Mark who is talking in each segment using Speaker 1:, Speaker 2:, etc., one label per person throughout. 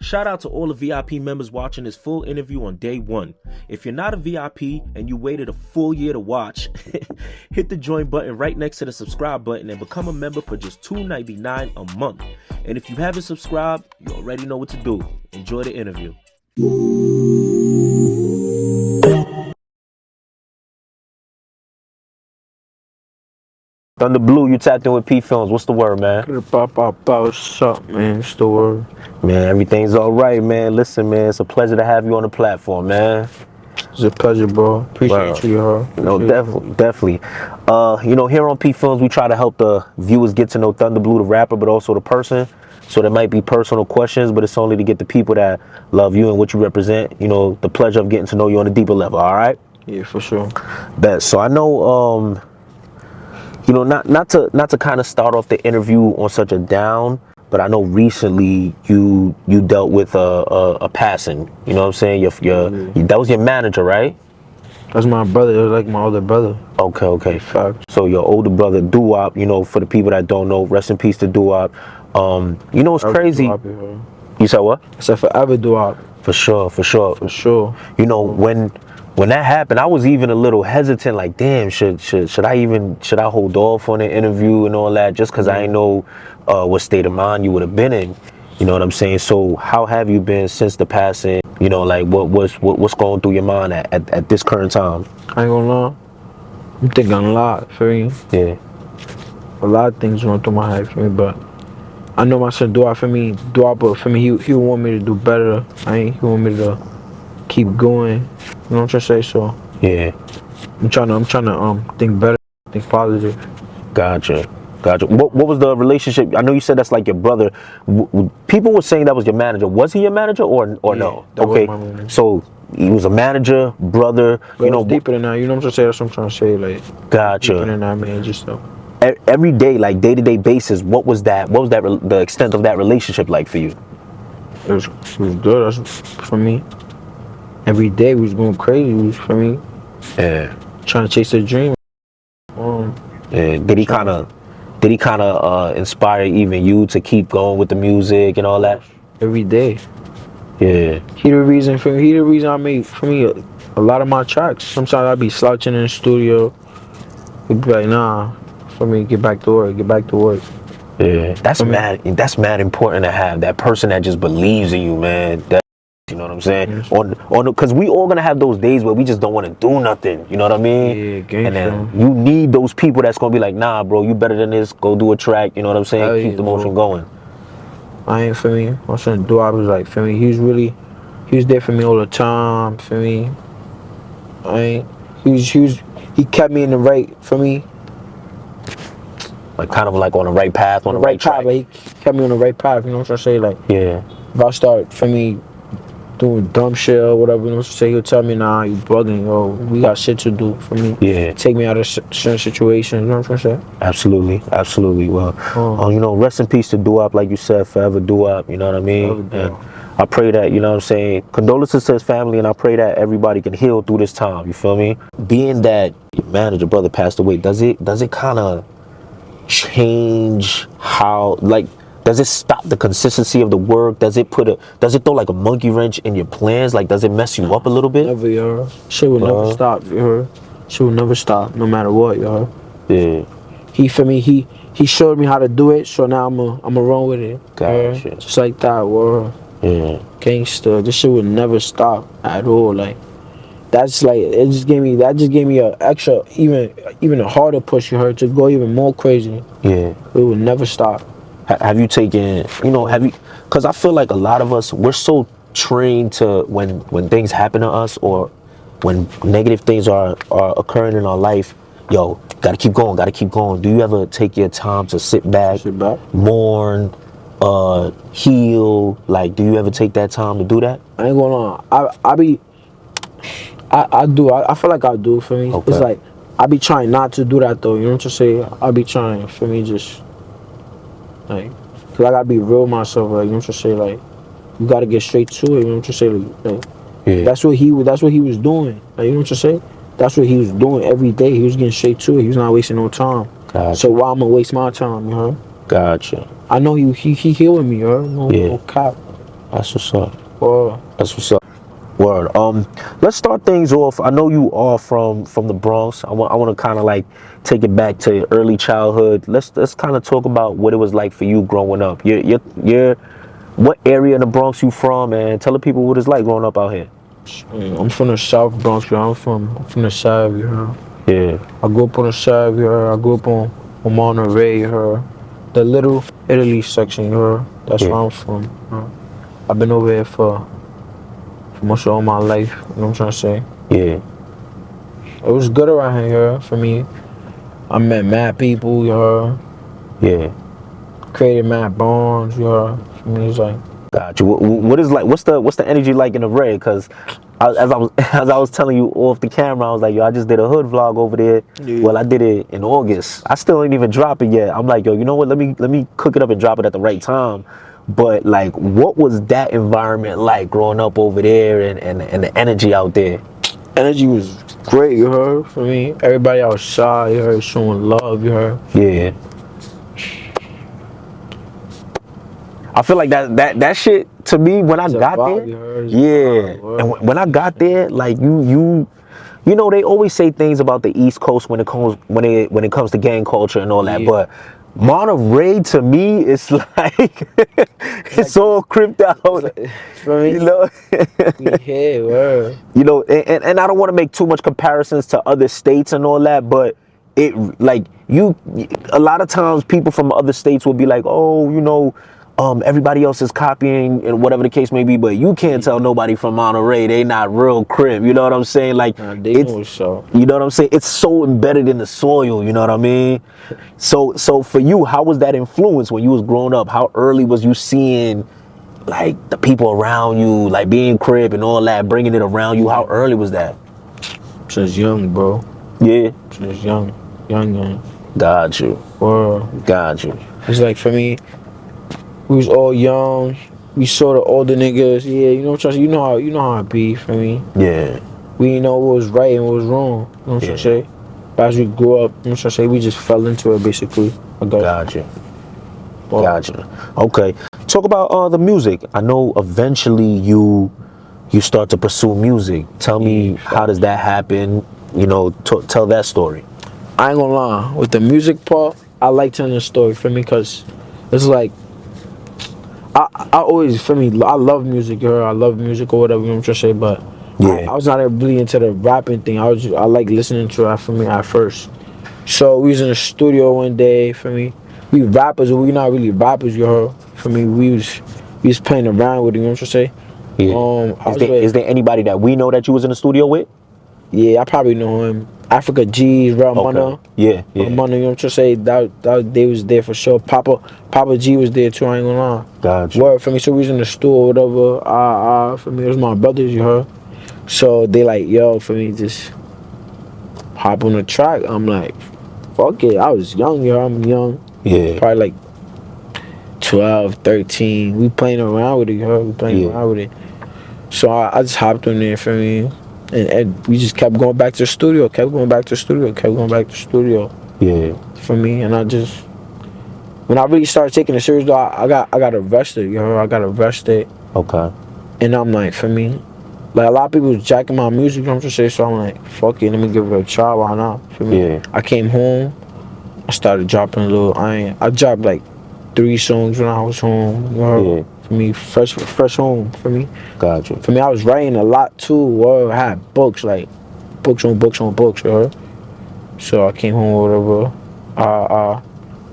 Speaker 1: Shout out to all the VIP members watching this full interview on day one. If you're not a VIP and you waited a full year to watch, hit the join button right next to the subscribe button and become a member for just $2.99 a month. And if you haven't subscribed, you already know what to do. Enjoy the interview. Thunder Bklu, you tapped in with PPhilms. What's the word, man?
Speaker 2: What's up, man? What's the word?
Speaker 1: Man, everything's all right, man. Listen, man, it's a pleasure to have you on the platform, man.
Speaker 2: It's a pleasure, bro. Appreciate you, huh?
Speaker 1: No, definitely. Here on PPhilms, we try to help the viewers get to know Thunder Bklu, the rapper, but also the person. So there might be personal questions, but it's only to get the people that love you and what you represent, the pleasure of getting to know you on a deeper level, all right?
Speaker 2: Yeah, for sure.
Speaker 1: Bet. So I know, not to kind of start off the interview on such a down, but I know recently you dealt with a passing. You know what I'm saying? That was your manager, right?
Speaker 2: That's my brother. It was like my older brother.
Speaker 1: Okay.
Speaker 2: Fact.
Speaker 1: So your older brother Doowop. For the people that don't know, rest in peace to Doowop. It's crazy.
Speaker 2: Doowop,
Speaker 1: You said what?
Speaker 2: I said forever Doowop.
Speaker 1: For sure. When that happened, I was even a little hesitant, like, damn, should I hold off on the interview and all that, just because I know what state of mind you would have been in. You know what I'm saying? So how have you been since the passing? What's going through your mind at this current time?
Speaker 2: I ain't gonna lie. I'm thinking a lot, for me.
Speaker 1: Yeah.
Speaker 2: A lot of things going through my head for me, but I know my son Doowop for me, he want me to do better. He want me to keep going. You know what I'm trying to say? So
Speaker 1: yeah,
Speaker 2: I'm trying to think better, think positive.
Speaker 1: Gotcha. What was the relationship? I know you said that's like your brother. People were saying that was your manager. Was he your manager or no? Okay, so he was a manager, brother.
Speaker 2: But deeper than that. You know what I'm trying to say? That's what I'm trying to say. Like,
Speaker 1: gotcha.
Speaker 2: Deeper than that, man. Just so.
Speaker 1: Every day, like day-to-day basis, what was the extent of that relationship like for you?
Speaker 2: It was good. That's for me. Every day we was going crazy. It was for me.
Speaker 1: Yeah.
Speaker 2: Trying to chase a dream.
Speaker 1: Yeah. Did he kind of inspire even you to keep going with the music and all that?
Speaker 2: Every day.
Speaker 1: Yeah.
Speaker 2: He the reason I made a lot of my tracks. Sometimes I'd be slouching in the studio. He'd be like, nah, for me, get back to work.
Speaker 1: Yeah. That's mad important to have that person that just believes in you, man. You know what I'm saying? Because we all gonna have those days where we just don't want to do nothing. You know what I mean?
Speaker 2: Yeah,
Speaker 1: and then you need those people that's gonna be like, nah, bro, you better than this. Go do a track. You know what I'm saying? Keep the motion going.
Speaker 2: For me. My son Doowop was like, for me, he was there for me all the time. For me, he kept me in the right. For me,
Speaker 1: like kind of like on the right path, on the right track.
Speaker 2: Like, he kept me on the right path. You know what I'm trying to say? Like,
Speaker 1: yeah.
Speaker 2: If I start for me doing dumb shit or whatever, you know what I'm saying, he'll tell me, nah, you bugging, yo, we got shit to do for me.
Speaker 1: Yeah.
Speaker 2: Take me out of certain situations, you know what I'm saying?
Speaker 1: Absolutely. Well, rest in peace to Doowop, like you said, forever Doowop, you know what I mean? And I pray that, you know what I'm saying, condolences to his family, and I pray that everybody can heal through this time, you feel me? Being that your manager brother passed away, does it kind of change how, like, does it stop the consistency of the work? Does it throw like a monkey wrench in your plans? Like, does it mess you up a little bit?
Speaker 2: Never, y'all. Shit will never stop, you heard? Shit will never stop, no matter what, y'all.
Speaker 1: Yeah.
Speaker 2: He showed me how to do it, so now I'ma run with it.
Speaker 1: Gotcha.
Speaker 2: Just like that, world.
Speaker 1: Yeah.
Speaker 2: Gangsta. This shit will never stop at all. Like, that's like, that just gave me a extra, even a harder push, you heard, to go even more crazy.
Speaker 1: Yeah.
Speaker 2: It will never stop.
Speaker 1: Have you taken, because I feel like a lot of us, we're so trained to when things happen to us or when negative things are occurring in our life, yo, gotta keep going. Do you ever take your time to sit back, mourn, heal? Like, do you ever take that time to do that?
Speaker 2: I ain't gonna lie. I do. I feel like I do, for me. Okay. It's like, I be trying not to do that though, you know what I'm saying? I be trying, for me, just like, cause I gotta be real with myself, like, you know what I'm saying? Like, you gotta get straight to it, you know what I'm saying? Like, yeah. That's what he was doing. Like, you know what I'm saying? That's what he was doing every day. He was getting straight to it. He was not wasting no time. Gotcha. So why I'm gonna waste my time, you know?
Speaker 1: Gotcha.
Speaker 2: I know he healing me, you know? No cap.
Speaker 1: That's what's up.
Speaker 2: Word.
Speaker 1: That's what's up. Word. Let's start things off. I know you are from the Bronx. I want to kind of like take it back to your early childhood. Let's kind of talk about what it was like for you growing up. You're what area in the Bronx you from, and tell the people what it's like growing up out here.
Speaker 2: I'm from the South Bronx, yo. I'm from the South, you heard?
Speaker 1: Yeah.
Speaker 2: I grew up on the South, you heard? I grew up on Monterey, you heard? The Little Italy section, you heard? That's where I'm from. You know? I've been over here for most of all my life, you know what I'm trying to say?
Speaker 1: Yeah.
Speaker 2: It was good around here for me. I met mad people, you heard?
Speaker 1: Yeah.
Speaker 2: Created mad bonds, you heard? For me, it's like...
Speaker 1: Got you. What is like? What's the energy like in the raid? Cause as I was telling you off the camera, I was like, yo, I just did a hood vlog over there. Yeah. Well, I did it in August. I still ain't even drop it yet. I'm like, yo, you know what? Let me cook it up and drop it at the right time. But like, what was that environment like growing up over there and the energy out there?
Speaker 2: Energy was great, you heard? For me, everybody outside, you heard, showing love, you heard?
Speaker 1: Yeah. I feel like that shit to me when I got there, yeah, and when I got there, like you know, they always say things about the East Coast when it comes to gang culture and all that, but Monterey to me it's like it's all crimped out, you know.
Speaker 2: Yeah, word.
Speaker 1: You know, and I don't want to make too much comparisons to other states and all that, but it like a lot of times people from other states will be like, oh, you know, everybody else is copying and whatever the case may be, but you can't tell nobody from Monterey they not real crib. You know what I'm saying? Like,
Speaker 2: they know so.
Speaker 1: You know what I'm saying? It's so embedded in the soil. You know what I mean? So for you, how was that influence when you was growing up? How early was you seeing like the people around you, like being crib and all that, bringing it around you? How early was that?
Speaker 2: Since young, bro.
Speaker 1: Yeah.
Speaker 2: Since young.
Speaker 1: Got you. Got you.
Speaker 2: It's like for me, we was all young. We saw the older niggas. Yeah, you know what I'm saying? You know how it be for me.
Speaker 1: Yeah.
Speaker 2: We didn't know what was right and what was wrong. You know what I'm saying? But as we grew up, you know what I'm saying? We just fell into it basically.
Speaker 1: Gotcha. Gotcha. Okay. Talk about the music. I know eventually you start to pursue music. Tell me how does that happen? You know, tell that story.
Speaker 2: I ain't gonna lie. With the music part, I like telling the story for me because it's like I always, for me, I love music, I love music or whatever, you know what I'm trying to say, but I was not really into the rapping thing. I like listening to it for me at first. So we was in the studio one day, for me. We rappers, but we not really rappers, you heard. For me, we was playing around with it, you know what I'm trying to say?
Speaker 1: Yeah. Is there anybody that we know that you was in the studio with?
Speaker 2: Yeah, I probably know him. Africa G's, Ramana.
Speaker 1: Yeah.
Speaker 2: Ramana, you know what I'm trying to say? That they was there for sure. Papa G was there too, I ain't gonna lie.
Speaker 1: Gotcha.
Speaker 2: Word for me, so we was in the store, whatever. For me, it was my brothers, you heard? So they like, yo, for me, just hop on the track. I'm like, fuck it. I was young, yo. I'm young.
Speaker 1: Yeah.
Speaker 2: Probably like 12, 13. We playing around with it, you heard? We playing around with it. So I just hopped on there for me. And we just kept going back to the studio, Yeah. For me, and when I really started taking it serious, though, I got arrested, you know, I got arrested.
Speaker 1: Okay.
Speaker 2: And I'm like, for me, like a lot of people was jacking my music, you know what I'm saying? So I'm like, fuck it, let me give it a try, why not? For me.
Speaker 1: Yeah.
Speaker 2: I came home, I started dropping a little, I dropped like 3 songs when I was home, you know?
Speaker 1: Yeah.
Speaker 2: For me, fresh home, for me.
Speaker 1: Gotcha.
Speaker 2: For me, I was writing a lot too. I had books, like books on books, you know? So I came home or whatever.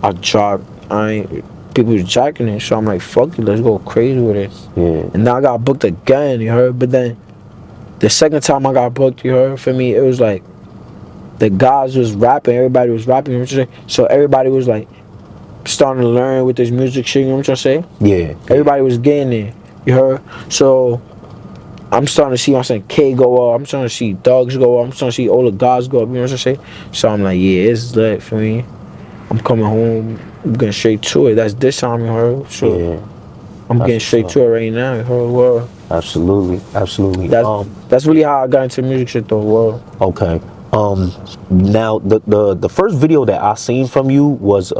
Speaker 2: I dropped. People was jacking it, so I'm like, fuck it, let's go crazy with it.
Speaker 1: Yeah.
Speaker 2: And then I got booked again, you heard? But then the second time I got booked, you heard? For me, it was like the guys was rapping, everybody was rapping, you know what I'm saying? So everybody was like starting to learn with this music shit, you know what I'm trying to say?
Speaker 1: Yeah.
Speaker 2: Everybody was getting it, you heard? So I'm starting to see, I'm saying, Kay go up, I'm starting to see Dougz go up, I'm starting to see all the guys go up, you know what I'm saying? So I'm like, yeah, it's lit for me. I'm coming home, I'm getting straight to it. That's this time, you heard? So
Speaker 1: yeah.
Speaker 2: I'm getting straight to it right now, you heard? World.
Speaker 1: Absolutely.
Speaker 2: That's really how I got into music shit though, world.
Speaker 1: Okay. Now the first video that I seen from you was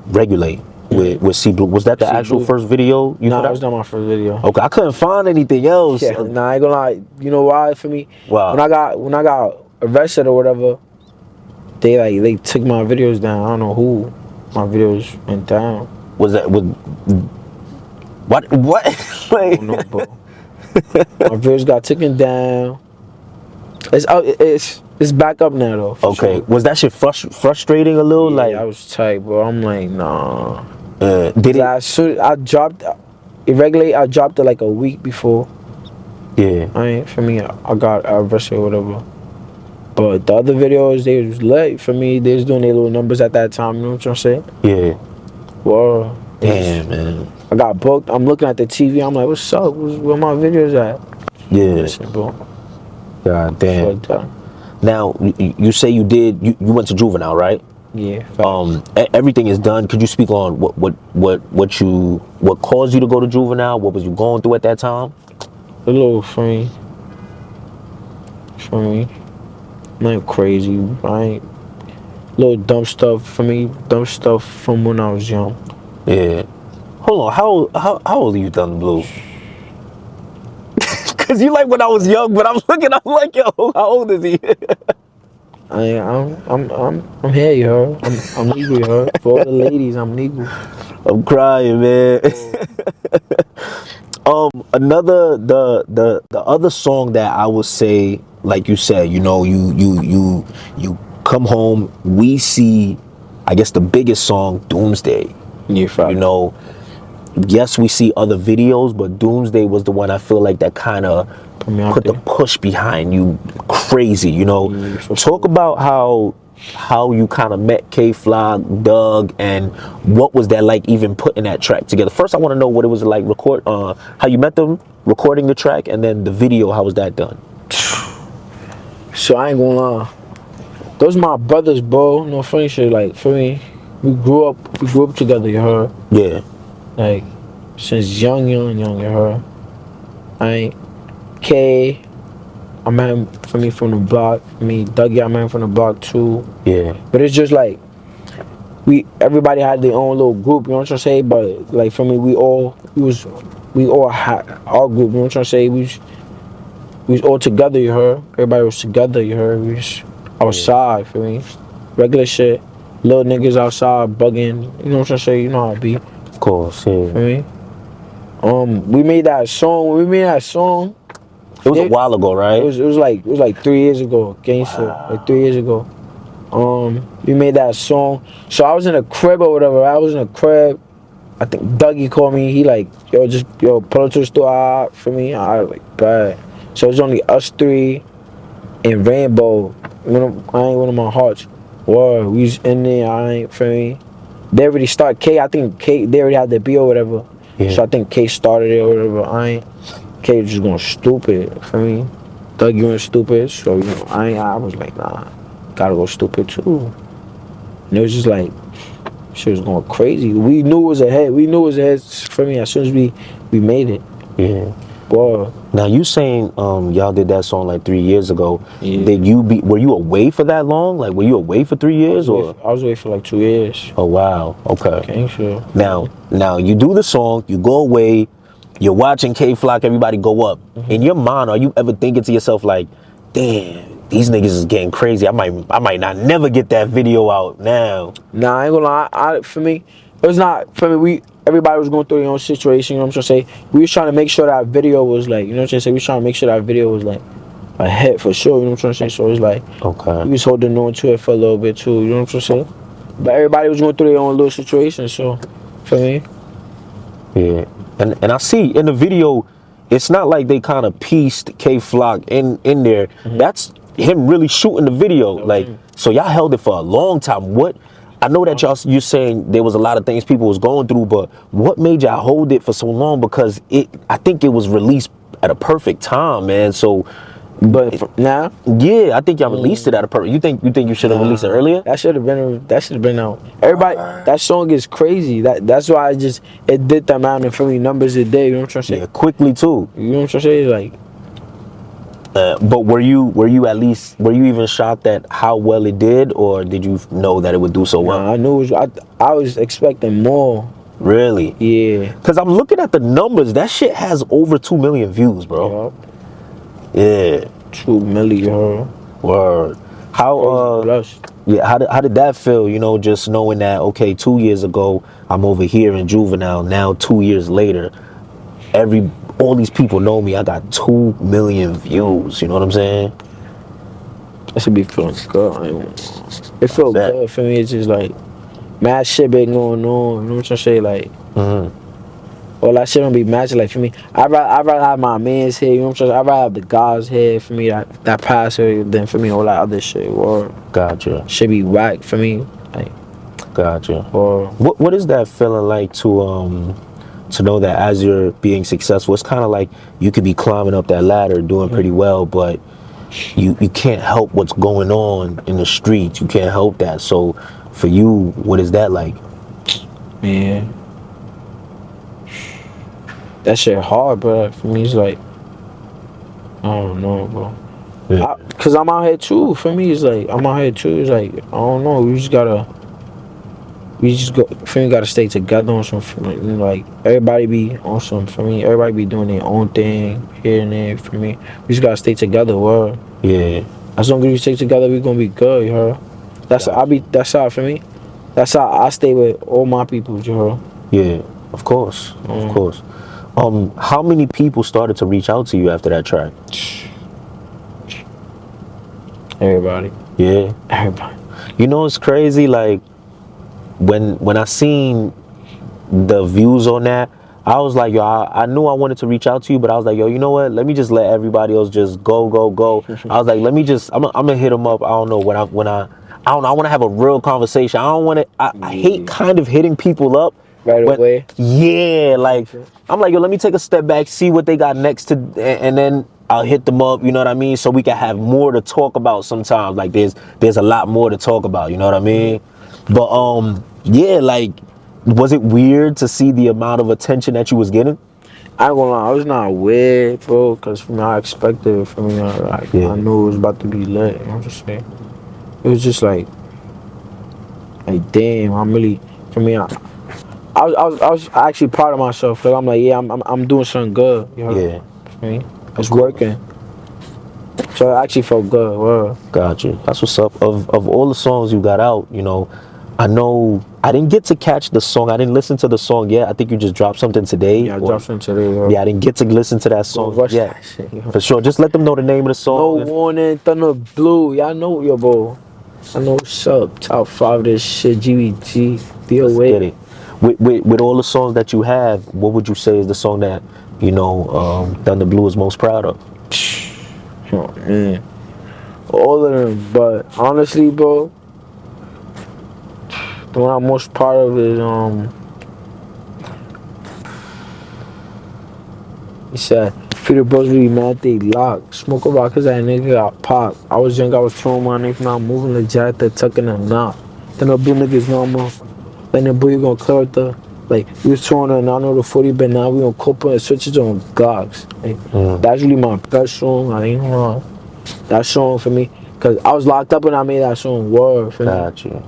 Speaker 1: Regulate. with C Blue. Was that the actual first video you put out?
Speaker 2: Nah, that was not my first video.
Speaker 1: Okay, I couldn't find anything else.
Speaker 2: Yeah, nah, I ain't gonna lie. You know why? For me,
Speaker 1: wow.
Speaker 2: When I got arrested or whatever, they took my videos down. I don't know who my videos went down.
Speaker 1: Was that with what? What?
Speaker 2: I don't know, bro. My videos got taken down. It's back up now though.
Speaker 1: Okay,
Speaker 2: sure.
Speaker 1: Was that shit frustrating a little?
Speaker 2: Yeah,
Speaker 1: like
Speaker 2: I was tight, bro. I'm like, nah.
Speaker 1: Did it?
Speaker 2: I dropped irregularly. I dropped it like a week before.
Speaker 1: Yeah.
Speaker 2: For me, I got arrested or whatever. But the other videos, they was lit for me. They was doing their little numbers at that time. You know what I'm saying?
Speaker 1: Yeah.
Speaker 2: Well,
Speaker 1: damn, man.
Speaker 2: I got booked. I'm looking at the TV. I'm like, what's up? Where my videos at?
Speaker 1: Yeah.
Speaker 2: Listen, bro.
Speaker 1: God damn. Now, you say you went to juvenile, right?
Speaker 2: Yeah.
Speaker 1: Everything is done. Could you speak on what caused you to go to juvenile? What was you going through at that time?
Speaker 2: A little for me. Not crazy. Little dumb stuff for me. Dumb stuff from when I was young.
Speaker 1: Yeah. Hold on. How old are you, Thunder Bklu? Cause you like when I was young, but I'm like, yo, how old is he?
Speaker 2: I'm here, you heard. I'm legal, you heard. For all the ladies, I'm legal.
Speaker 1: I'm crying, man. The other song that I would say, like you said, you know, you come home, we see, I guess the biggest song, Doomsday.
Speaker 2: Yeah,
Speaker 1: you know, yes, we see other videos, but Doomsday was the one I feel like that kind of put the push behind you crazy, you know.
Speaker 2: Yeah,
Speaker 1: talk about how you kind of met Kay Flock, Doug, and what was that like even putting that track together. First, I want to know what it was like how you met them, recording the track, and then the video, how was that done?
Speaker 2: So I ain't gonna lie, those my brothers, bro. No funny shit. Like for me, we grew up together. You heard?
Speaker 1: Yeah.
Speaker 2: Like since young, you heard? Kay, I met him from the block. Dougie, I met him from the block too.
Speaker 1: Yeah.
Speaker 2: But it's just like everybody had their own little group. You know what I'm trying to say? But like for me, we all had our group. You know what I'm trying to say? We was all together. You heard? Everybody was together. You heard? We was outside. For me, regular shit. Little niggas outside bugging. You know what I'm trying to say? You know how it be.
Speaker 1: Of course, yeah.
Speaker 2: For me, we made that song. When we made that song,
Speaker 1: it was a while ago, right?
Speaker 2: It was like 3 years ago. Gangster, like 3 years ago. We made that song. So I was in a crib or whatever. I was in a crib. I think Dougie called me. He like, yo, pull up to the store for me. I was like, bad. So it was only us three and Rainbow. I ain't one of my hearts. Whoa, we was in there. I ain't for me. They already started. I think they already had the beat or whatever. Yeah. So I think Kay started it or whatever. Kay was just going stupid for me. Dougie went stupid. So you know, I was like, nah, gotta go stupid too. And it was just like, shit was going crazy. We knew it was ahead. For me as soon as we made it.
Speaker 1: Yeah.
Speaker 2: Boy.
Speaker 1: Now you saying y'all did that song like 3 years ago.
Speaker 2: Yeah.
Speaker 1: Were you away for that long? Like were you away for 3 years or?
Speaker 2: I was away for like 2 years.
Speaker 1: Oh wow. Okay.
Speaker 2: Okay, sure.
Speaker 1: Now you do the song, you go away, you're watching Kay Flock, everybody go up. In your mind, are you ever thinking to yourself like, damn, these niggas is getting crazy. I might not never get that video out now.
Speaker 2: Nah, I ain't gonna lie. For me, it was not for me. Everybody was going through their own situation. You know what I'm trying to say? We was trying to make sure that video was like, you know what I'm trying to say? We was trying to make sure that video was like a hit for sure. You know what I'm trying to say? So it's like,
Speaker 1: okay.
Speaker 2: We was holding on to it for a little bit too. You know what I'm trying to say? But everybody was going through their own little situation. So for me,
Speaker 1: yeah. And I see in the video, it's not like they kind of pieced Kay Flock in there. That's him really shooting the video. Like, so y'all held it for a long time. I know that you're saying there was a lot of things people was going through, but what made y'all hold it for so long? Because I think it was released at a perfect time, man. So,
Speaker 2: but now,
Speaker 1: yeah, I think y'all released it at a perfect. You think you should have released it earlier?
Speaker 2: That should have been out. Everybody, that song is crazy. That's why it did the amount of numbers a day. You know what I'm trying to say?
Speaker 1: Yeah, quickly too.
Speaker 2: You know what I'm trying to say? Like.
Speaker 1: But were you even shocked at how well it did, or did you know that it would do so well?
Speaker 2: Nah, I knew I was expecting more.
Speaker 1: Really?
Speaker 2: Yeah.
Speaker 1: Cause I'm looking at the numbers. That shit has over 2 million views, bro.
Speaker 2: Yup.
Speaker 1: Yeah.
Speaker 2: 2 million, huh?
Speaker 1: Word. How yeah, how did that feel, you know, just knowing that, okay, 2 years ago I'm over here in Juvenile, now 2 years later, all these people know me, I got 2 million views, you know what I'm saying?
Speaker 2: That should be feeling good. It felt good for me. It's just like mad shit been going on, you know what I'm saying? Like all that shit don't be matching. Like for me, I'd rather have my man's here, you know what I'm saying? I'd rather have the guys here for me that pass here than for me all that other shit. Or
Speaker 1: Gotcha.
Speaker 2: should be whack for me. Like
Speaker 1: Gotcha.
Speaker 2: or
Speaker 1: What is that feeling like to know that as you're being successful, it's kind of like you could be climbing up that ladder doing pretty well, but you can't help what's going on in the streets. You can't help that. So for you, what is that like?
Speaker 2: man, that shit hard, bro. For me, it's like I don't know, bro.
Speaker 1: Yeah.
Speaker 2: Cause I'm out here too. For me, it's like I'm out here too. It's like I don't know. We just gotta stay together on some. Like everybody be on some. For me, everybody be doing their own thing here and there. For me, we just gotta stay together. Word.
Speaker 1: Yeah.
Speaker 2: As long as we stay together, we gonna be good. You heard? That's how for me. That's how I stay with all my people. You heard?
Speaker 1: Yeah. Of course. Of course. How many people started to reach out to you after that track?
Speaker 2: Everybody.
Speaker 1: Yeah.
Speaker 2: Everybody.
Speaker 1: You know, it's crazy. Like when I seen the views on that, I was like, yo, I knew I wanted to reach out to you, but I was like, yo, you know what? Let me just let everybody else just go. I was like, let me just, I'm gonna hit them up. I don't know I don't know. I want to have a real conversation. I don't want to. I hate kind of hitting people up
Speaker 2: Right away.
Speaker 1: Yeah, like I'm like, yo, let me take a step back, see what they got next to, and then I'll hit them up. You know what I mean? So we can have more to talk about. Sometimes, like there's a lot more to talk about. You know what I mean? But yeah, like, was it weird to see the amount of attention that you was getting?
Speaker 2: I ain't gonna lie, I was not weird, bro, because for me, I expected it. For me, I knew it was about to be lit. You know what I'm saying? It was just like damn, I'm really, for me, I was actually proud of myself. Cause I'm like, yeah, I'm doing something good. You know?
Speaker 1: Yeah.
Speaker 2: For me, it's working. So it actually felt good. Wow.
Speaker 1: Gotcha. That's what's up. Of all the songs you got out, you know, I know I didn't get to catch the song. I didn't listen to the song yet. I think you just dropped something today.
Speaker 2: Yeah, I dropped something today.
Speaker 1: Yeah, I didn't get to listen to that song yet.
Speaker 2: That shit,
Speaker 1: for sure. Just let them know the name of the song.
Speaker 2: No Warning, Thunder Bklu. Y'all know yo, bro. I know what's up. Top 5 of this shit. GBG.
Speaker 1: Doowop. With all the songs that you have, what would you say is the song that, you know, Thunder Bklu is most proud of?
Speaker 2: Oh man, all of them. But honestly, bro, the one I'm most proud of is he said, Peter bros really mad they locked. Smoke a rock cause that nigga got popped. I was young, I was throwing my nigga, now I'm moving the jack, they're tucking a knot. Then the blue niggas know I'm like the boy you gonna clear it the, like, we was throwing her and I know the 40, but now we gonna cope and switches on Dougz. Like, that's really my best song, I ain't gonna lie. That song for me, cause I was locked up when I made that song. Word for me.
Speaker 1: Gotcha.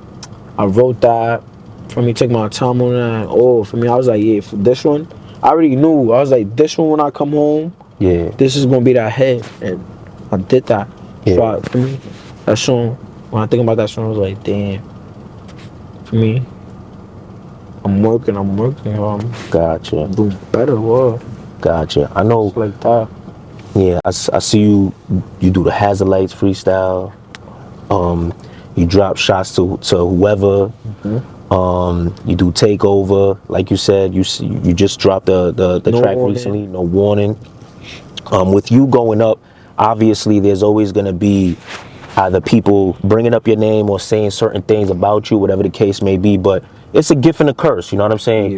Speaker 2: I wrote that. For me, took my time on that. Oh, for me, I was like, yeah, for this one, I already knew. I was like, this one when I come home,
Speaker 1: yeah, this
Speaker 2: is gonna be that hit, and I did that.
Speaker 1: Yeah.
Speaker 2: So for me, that song, when I think about that song, I was like, damn. For me, I'm working.
Speaker 1: Gotcha.
Speaker 2: I'm doing better. Whoa.
Speaker 1: Gotcha. I know.
Speaker 2: It's like that.
Speaker 1: Yeah, I see you do the Hazard Lights freestyle. You drop shots to whoever. You do Takeover, like you said. You just dropped the
Speaker 2: No
Speaker 1: track
Speaker 2: Warning.
Speaker 1: recently, No Warning. With you going up, obviously there's always gonna be either people bringing up your name or saying certain things about you, whatever the case may be. But it's a gift and a curse. You know what I'm saying?
Speaker 2: Yeah,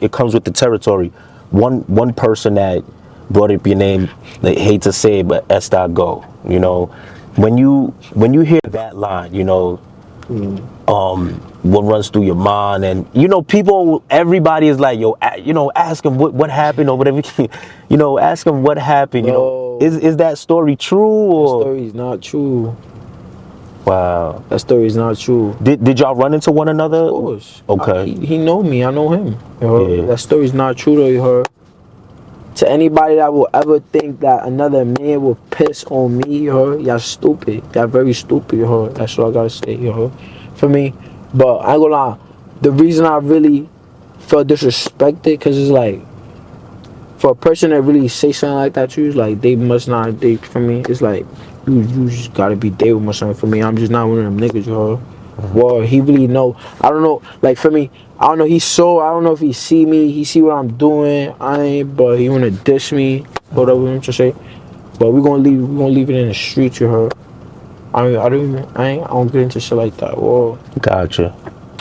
Speaker 1: It comes with the territory. One person that brought up your name, they hate to say it, but Sdot Go. You know, when you hear that line, you know, what runs through your mind, and you know, everybody is like, yo, you know, ask him what happened or whatever. You know, ask him what happened. You know, is that story true or?
Speaker 2: The story is not true.
Speaker 1: Wow.
Speaker 2: That story is not true.
Speaker 1: Did y'all run into one another?
Speaker 2: Of course.
Speaker 1: Okay.
Speaker 2: He know me. I know him. You heard?
Speaker 1: Yeah.
Speaker 2: That story is not true though. You heard? To anybody that will ever think that another man will piss on me, you heard? Y'all stupid. Y'all very stupid, you heard? That's what I gotta say, you heard? For me. But I ain't gonna lie. The reason I really felt disrespected, because it's like, for a person that really say something like that to you, it's like, they must not, for me, it's like, you just gotta be there with my son. For me, I'm just not one of them niggas, you heard? Well, he really know. I don't know. Like for me, I don't know. I don't know if he see me. He see what I'm doing. But he wanna diss me. Whatever I'm trying to say. But we gonna leave it in the streets. You heard? I don't get into shit like that. Whoa.
Speaker 1: Gotcha.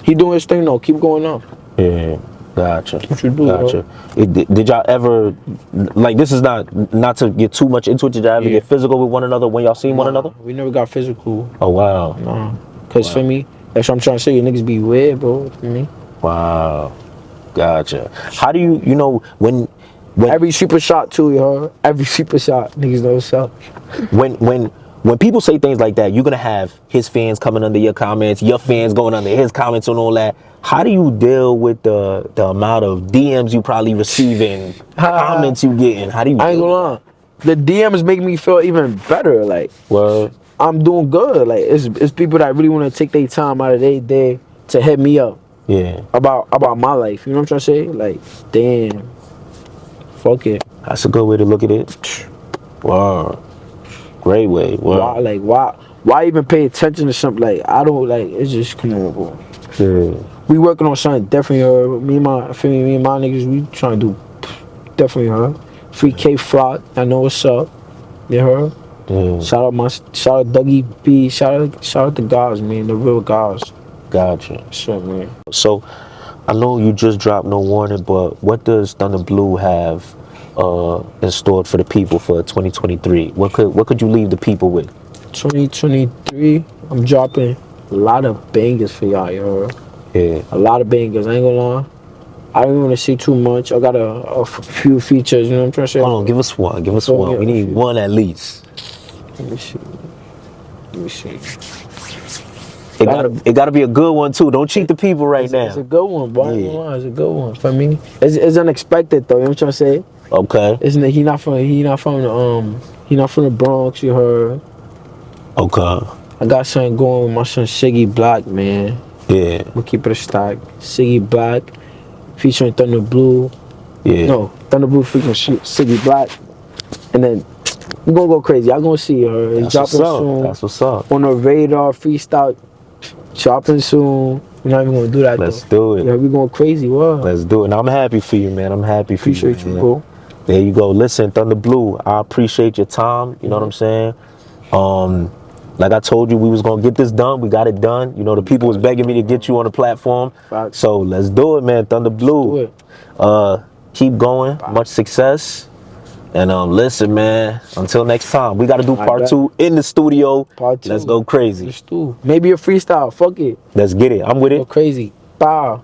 Speaker 2: He doing his thing though. Keep going up.
Speaker 1: Yeah. Gotcha.
Speaker 2: What you do?
Speaker 1: Gotcha. Did y'all ever, like, this is not to get too much into it. Did y'all ever get physical with one another when y'all seen one another?
Speaker 2: We never got physical.
Speaker 1: Oh wow.
Speaker 2: Nah. Cause for me, that's what I'm trying to say. You niggas be weird, bro. For me.
Speaker 1: Wow. Gotcha. How do you know when
Speaker 2: every super shot too, you heard? Every super shot, niggas know what's up.
Speaker 1: When people say things like that, you're gonna have his fans coming under your comments, your fans going under his comments and all that. How do you deal with the amount of DMs you probably receiving, comments you getting? How do you?
Speaker 2: I ain't gonna lie. The DMs make me feel even better. Like,
Speaker 1: well,
Speaker 2: I'm doing good. Like, it's people that really want to take their time out of their day to hit me up.
Speaker 1: Yeah.
Speaker 2: About my life. You know what I'm trying to say? Like, damn. Fuck it.
Speaker 1: That's a good way to look at it. Wow. Great way. Wow.
Speaker 2: Why even pay attention to something? Like, I don't, like, it's just, come on, bro.
Speaker 1: Yeah.
Speaker 2: We working on something different. Me and my niggas, we trying to do definitely, huh? Free Kay Flock, I know what's up. You heard?
Speaker 1: Yeah.
Speaker 2: Shout out Dougie B. Shout out to Dougz, man, the real Dougz.
Speaker 1: Gotcha.
Speaker 2: Shit, man.
Speaker 1: So, I know you just dropped No Warning, but what does Thunder Bklu have in store for the people for 2023? What could you leave the people with?
Speaker 2: 2023, I'm dropping a lot of bangers for y'all, you heard?
Speaker 1: Yeah.
Speaker 2: A lot of bangers, I ain't gonna lie. I don't even want to see too much. I got a few features, you know what I'm trying to say?
Speaker 1: Hold on, give us one. We need one at least.
Speaker 2: Let me see.
Speaker 1: It gotta be a good one too. Don't cheat the people right now.
Speaker 2: It's a good one, boy. Yeah. It's a good one. For me, it's unexpected though. You know what I'm trying to say?
Speaker 1: Okay.
Speaker 2: Isn't it? He not from the Bronx. You heard?
Speaker 1: Okay.
Speaker 2: I got something going with my son Siggy Black, man.
Speaker 1: Yeah.
Speaker 2: We'll keep it a stack. Siggy Black, featuring Thunder Bklu.
Speaker 1: Yeah.
Speaker 2: No, Thunder Bklu featuring Siggy Black, and then we gonna go crazy. Y'all gonna see her. It's dropping soon.
Speaker 1: That's what's up.
Speaker 2: On the radar, freestyle. Dropping soon. We're not even gonna do that.
Speaker 1: Let's do it.
Speaker 2: Yeah, we going crazy. What?
Speaker 1: Let's do it. And I'm happy for you, man. I'm happy for you.
Speaker 2: Appreciate you, bro.
Speaker 1: There you go. Listen, Thunder Bklu, I appreciate your time. You know what I'm saying? Like I told you, we was gonna get this done. We got it done. You know, the people was begging me to get you on the platform.
Speaker 2: Facts.
Speaker 1: So let's do it, man. Thunder Bklu. Keep going. Much success. And listen, man, until next time, we got to do part 2 in the studio.
Speaker 2: Part 2.
Speaker 1: Let's go crazy.
Speaker 2: Let's do. Maybe a freestyle. Fuck it.
Speaker 1: Let's get it. I'm with it.
Speaker 2: Go crazy. Bow.